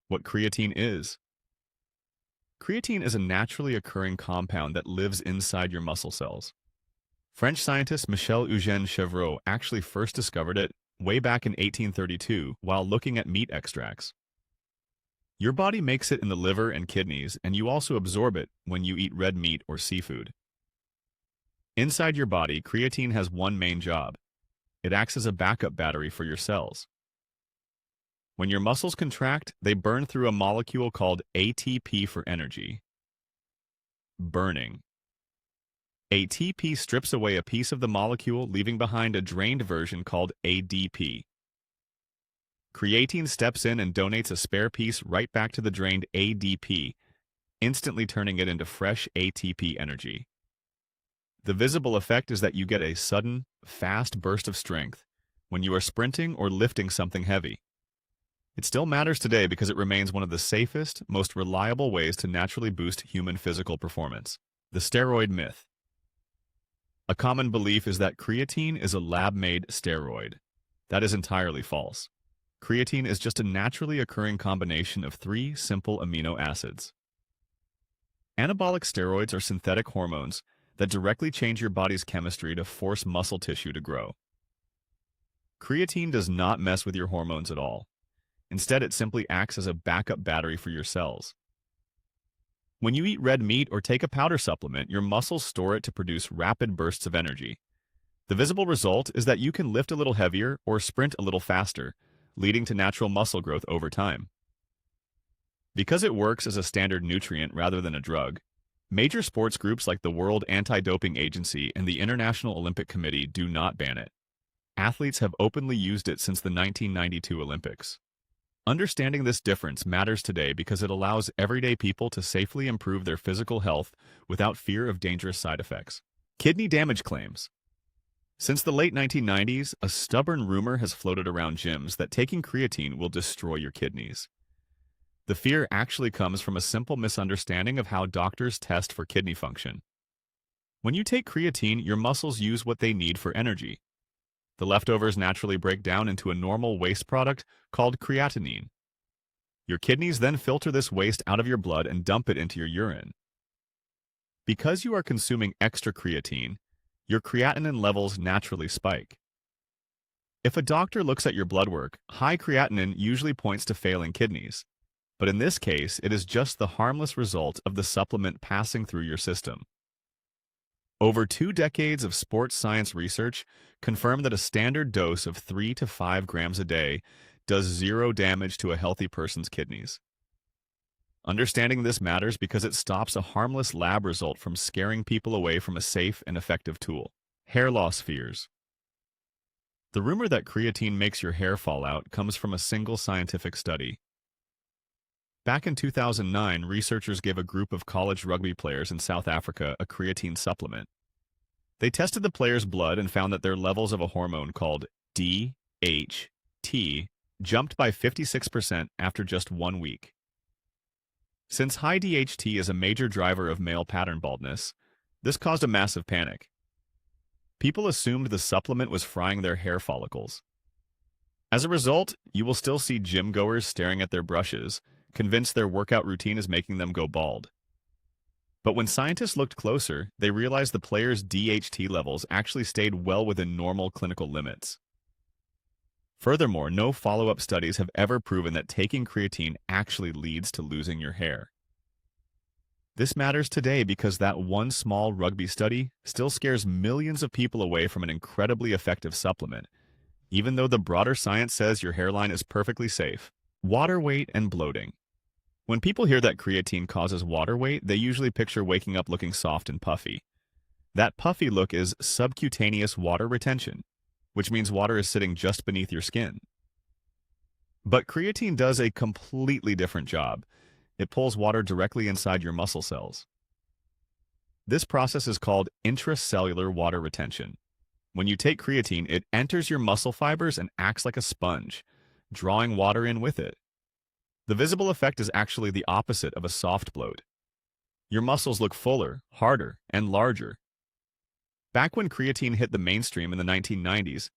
What creatine is. Creatine is a naturally occurring compound that lives inside your muscle cells. French scientist Michel-Eugène Chevreul actually first discovered it way back in 1832 while looking at meat extracts. Your body makes it in the liver and kidneys, and you also absorb it when you eat red meat or seafood. Inside your body, creatine has one main job. It acts as a backup battery for your cells. When your muscles contract, they burn through a molecule called ATP for energy. Burning. ATP strips away a piece of the molecule, leaving behind a drained version called ADP. Creatine steps in and donates a spare piece right back to the drained ADP, instantly turning it into fresh ATP energy. The visible effect is that you get a sudden, fast burst of strength when you are sprinting or lifting something heavy. It still matters today because it remains one of the safest, most reliable ways to naturally boost human physical performance. The steroid myth. A common belief is that creatine is a lab-made steroid. That is entirely false. Creatine is just a naturally occurring combination of three simple amino acids. Anabolic steroids are synthetic hormones that directly change your body's chemistry to force muscle tissue to grow. Creatine does not mess with your hormones at all. Instead, it simply acts as a backup battery for your cells. When you eat red meat or take a powder supplement, your muscles store it to produce rapid bursts of energy. The visible result is that you can lift a little heavier or sprint a little faster, leading to natural muscle growth over time. Because it works as a standard nutrient rather than a drug, major sports groups like the World Anti-Doping Agency and the International Olympic Committee do not ban it. Athletes have openly used it since the 1992 Olympics. Understanding this difference matters today because it allows everyday people to safely improve their physical health without fear of dangerous side effects. Kidney damage claims. Since the late 1990s, a stubborn rumor has floated around gyms that taking creatine will destroy your kidneys. The fear actually comes from a simple misunderstanding of how doctors test for kidney function. When you take creatine, your muscles use what they need for energy. The leftovers naturally break down into a normal waste product called creatinine. Your kidneys then filter this waste out of your blood and dump it into your urine. Because you are consuming extra creatine, your creatinine levels naturally spike. If a doctor looks at your blood work, high creatinine usually points to failing kidneys. But in this case, it is just the harmless result of the supplement passing through your system. Over 2 decades of sports science research confirm that a standard dose of 3 to 5 grams a day does zero damage to a healthy person's kidneys. Understanding this matters because it stops a harmless lab result from scaring people away from a safe and effective tool. Hair loss fears. The rumor that creatine makes your hair fall out comes from a single scientific study. Back in 2009, researchers gave a group of college rugby players in South Africa a creatine supplement. They tested the players' blood and found that their levels of a hormone called DHT jumped by 56% after just 1 week. Since high DHT is a major driver of male pattern baldness, this caused a massive panic. People assumed the supplement was frying their hair follicles. As a result, you will still see gym goers staring at their brushes, convinced their workout routine is making them go bald. But when scientists looked closer, they realized the players' DHT levels actually stayed well within normal clinical limits. Furthermore, no follow-up studies have ever proven that taking creatine actually leads to losing your hair. This matters today because that one small rugby study still scares millions of people away from an incredibly effective supplement, even though the broader science says your hairline is perfectly safe. Water weight and bloating. When people hear that creatine causes water weight, they usually picture waking up looking soft and puffy. That puffy look is subcutaneous water retention, which means water is sitting just beneath your skin. But creatine does a completely different job. It pulls water directly inside your muscle cells. This process is called intracellular water retention. When you take creatine, it enters your muscle fibers and acts like a sponge, drawing water in with it. The visible effect is actually the opposite of a soft bloat. Your muscles look fuller, harder, and larger. Back when creatine hit the mainstream in the 1990s,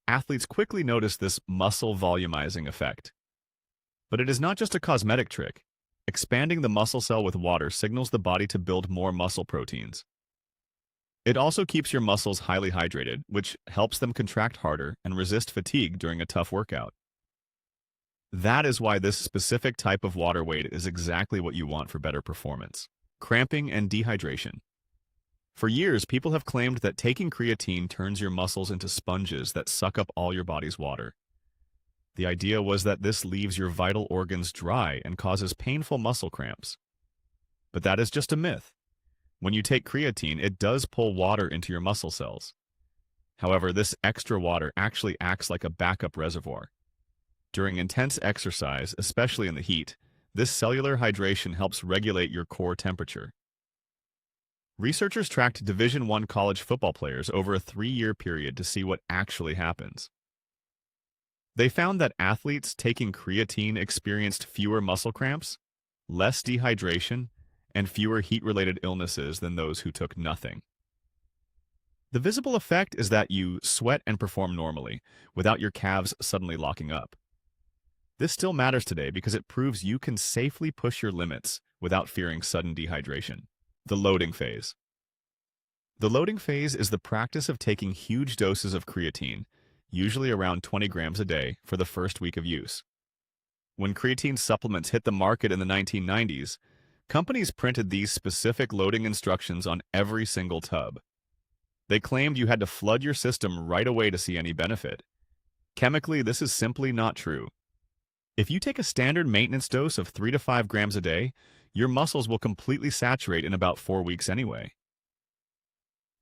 athletes quickly noticed this muscle volumizing effect. But it is not just a cosmetic trick. Expanding the muscle cell with water signals the body to build more muscle proteins. It also keeps your muscles highly hydrated, which helps them contract harder and resist fatigue during a tough workout. That is why this specific type of water weight is exactly what you want for better performance. Cramping and dehydration. For years, people have claimed that taking creatine turns your muscles into sponges that suck up all your body's water. The idea was that this leaves your vital organs dry and causes painful muscle cramps. But that is just a myth. When you take creatine, it does pull water into your muscle cells. However, this extra water actually acts like a backup reservoir. During intense exercise, especially in the heat, this cellular hydration helps regulate your core temperature. Researchers tracked Division I college football players over a 3-year period to see what actually happens. They found that athletes taking creatine experienced fewer muscle cramps, less dehydration, and fewer heat-related illnesses than those who took nothing. The visible effect is that you sweat and perform normally, without your calves suddenly locking up. This still matters today because it proves you can safely push your limits without fearing sudden dehydration. The loading phase. The loading phase is the practice of taking huge doses of creatine, usually around 20 grams a day, for the first week of use. When creatine supplements hit the market in the 1990s, companies printed these specific loading instructions on every single tub. They claimed you had to flood your system right away to see any benefit. Chemically, this is simply not true. If you take a standard maintenance dose of 3 to 5 grams a day, your muscles will completely saturate in about 4 weeks anyway.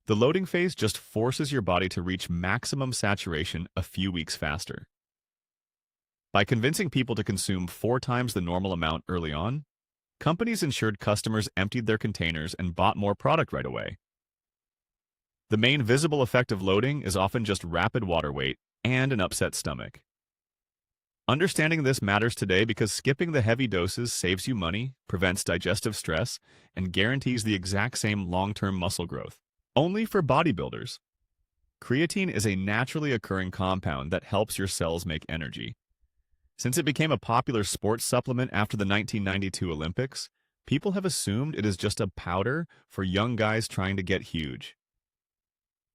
The loading phase just forces your body to reach maximum saturation a few weeks faster. By convincing people to consume 4 times the normal amount early on, companies ensured customers emptied their containers and bought more product right away. The main visible effect of loading is often just rapid water weight and an upset stomach. Understanding this matters today because skipping the heavy doses saves you money, prevents digestive stress, and guarantees the exact same long-term muscle growth. Only for bodybuilders. Creatine is a naturally occurring compound that helps your cells make energy. Since it became a popular sports supplement after the 1992 Olympics, people have assumed it is just a powder for young guys trying to get huge.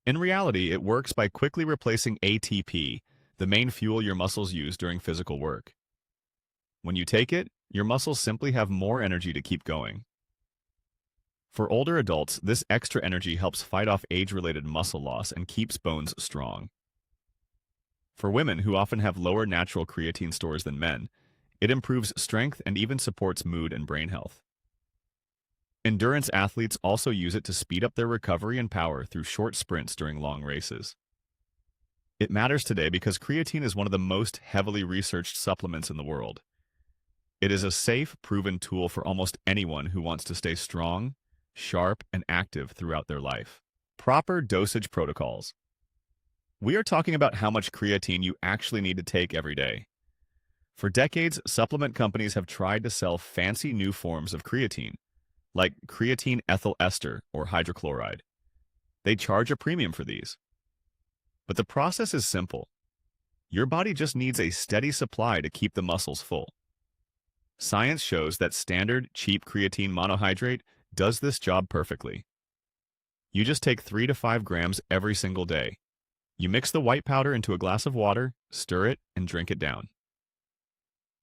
In reality, it works by quickly replacing ATP, the main fuel your muscles use during physical work. When you take it, your muscles simply have more energy to keep going. For older adults, this extra energy helps fight off age-related muscle loss and keeps bones strong. For women who often have lower natural creatine stores than men, it improves strength and even supports mood and brain health. Endurance athletes also use it to speed up their recovery and power through short sprints during long races. It matters today because creatine is one of the most heavily researched supplements in the world. It is a safe, proven tool for almost anyone who wants to stay strong, sharp, and active throughout their life. Proper dosage protocols. We are talking about how much creatine you actually need to take every day. For decades, supplement companies have tried to sell fancy new forms of creatine, like creatine ethyl ester or hydrochloride. They charge a premium for these. But the process is simple. Your body just needs a steady supply to keep the muscles full. Science shows that standard, cheap creatine monohydrate does this job perfectly. You just take 3 to 5 grams every single day. You mix the white powder into a glass of water, stir it, and drink it down.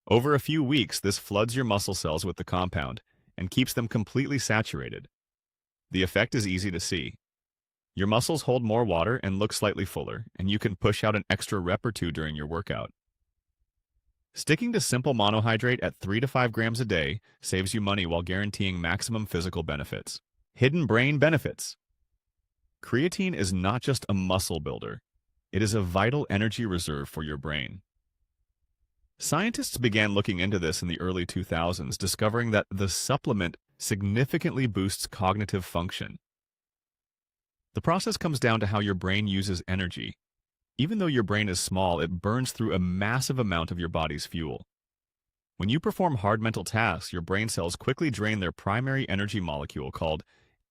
Over a few weeks, this floods your muscle cells with the compound and keeps them completely saturated. The effect is easy to see. Your muscles hold more water and look slightly fuller, and you can push out an extra rep or 2 during your workout. Sticking to simple monohydrate at 3 to 5 grams a day saves you money while guaranteeing maximum physical benefits. Hidden brain benefits. Creatine is not just a muscle builder. It is a vital energy reserve for your brain. Scientists began looking into this in the early 2000s, discovering that the supplement significantly boosts cognitive function. The process comes down to how your brain uses energy. Even though your brain is small, it burns through a massive amount of your body's fuel. When you perform hard mental tasks, your brain cells quickly drain their primary energy molecule called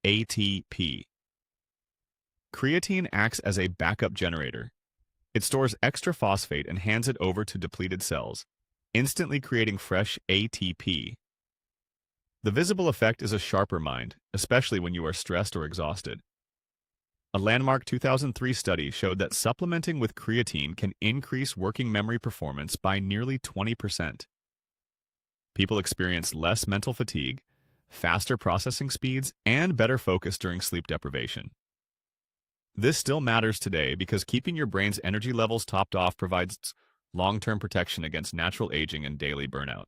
ATP. Creatine acts as a backup generator. It stores extra phosphate and hands it over to depleted cells. instantly creating fresh ATP. The visible effect is a sharper mind, especially when you are stressed or exhausted. A landmark 2003 study showed that supplementing with creatine can increase working memory performance by nearly 20%. People experience less mental fatigue, faster processing speeds, and better focus during sleep deprivation. This still matters today because keeping your brain's energy levels topped off provides long-term protection against natural aging and daily burnout.